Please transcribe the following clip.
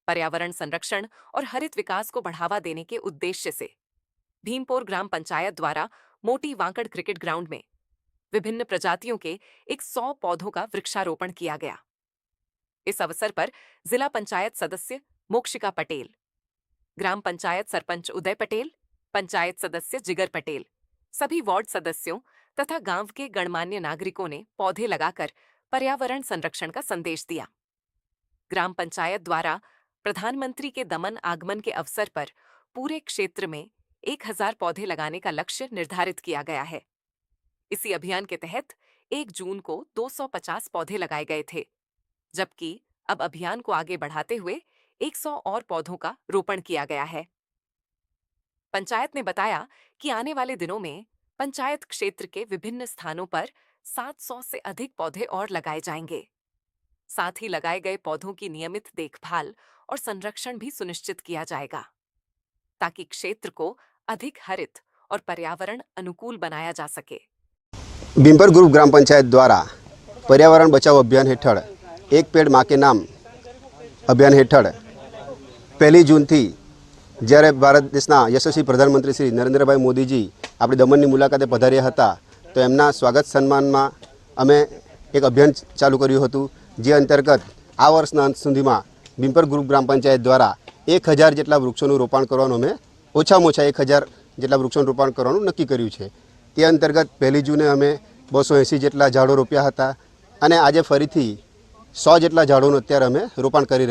पर्यावरण संरक्षण और हरित विकास को बढ़ावा देने के उद्देश्य से भीमपुर ग्राम पंचायत द्वारा मोटी वांकड़ क्रिकेट ग्राउंड में विभिन्न प्रजातियों के 100 पौधों का वृक्षारोपण किया गया। इस अवसर पर जिला पंचायत सदस्य मोक्षिका पटेल, ग्राम पंचायत सरपंच उदय पटेल, पंचायत सदस्य जिगर पटेल, सभी वार्ड सदस्यों तथा गांव के गणमान्य नागरिकों ने पौधे लगाकर पर्यावरण संरक्षण का संदेश दिया। ग्राम पंचायत द्वारा प्रधानमंत्री के दमन आगमन के अवसर पर पूरे क्षेत्र में 1000 पौधे लगाने का लक्ष्य निर्धारित किया गया है। इसी अभियान के तहत 1 जून को 250 पौधे लगाए गए थे, जबकि अब अभियान को आगे बढ़ाते हुए 100 और पौधों का रोपण किया गया है। पंचायत ने बताया कि आने वाले दिनों में पंचायत क्षेत्र के विभिन्न स्थानों पर 700 से अधिक पौधे और लगाए जाएंगे। साथ ही लगाए गए पौधों की नियमित देखभाल और संरक्षण भी सुनिश्चित किया जाएगा, ताकि क्षेत्र को अधिक हरित और पर्यावरण अनुकूल बनाया जा सके। भीमपुर ग्रुप ग्राम पंचायत द्वारा पर्यावरण बचाव अभियान हेठળ एक पेड़ माँ के नाम अभियान हेठળ 1 जूनથી જ્યારે ભારત દેશના યશસ્વી પ્રધાનમંત્રી શ્રી નરેન્દ્રભાઈ મોદીજી આપણી દમણની મુલાકાતે પધાર્યા હતા, તો એમના સ્વાગત સન્માનમાં અમે એક અભિયાન ચાલુ કર્યું હતું, જે અંતર્ગત આ વર્ષના અંત સુધીમાં ભીમપુર ગ્રુપ ગ્રામ પંચાયત દ્વારા 1000 જેટલા વૃક્ષોનું રોપણ કરવાનું અમે ઓછામાં ઓછા 1000 જેટલા વૃક્ષોનું રોપણ કરવાનું નક્કી કર્યું છે। તે અંતર્ગત 1 જૂને અમે 280 જેટલા ઝાડો રોપ્યા હતા અને આજે ફરીથી 100 જેટલા ઝાડોનું અત્યારે અમે રોપણ કરી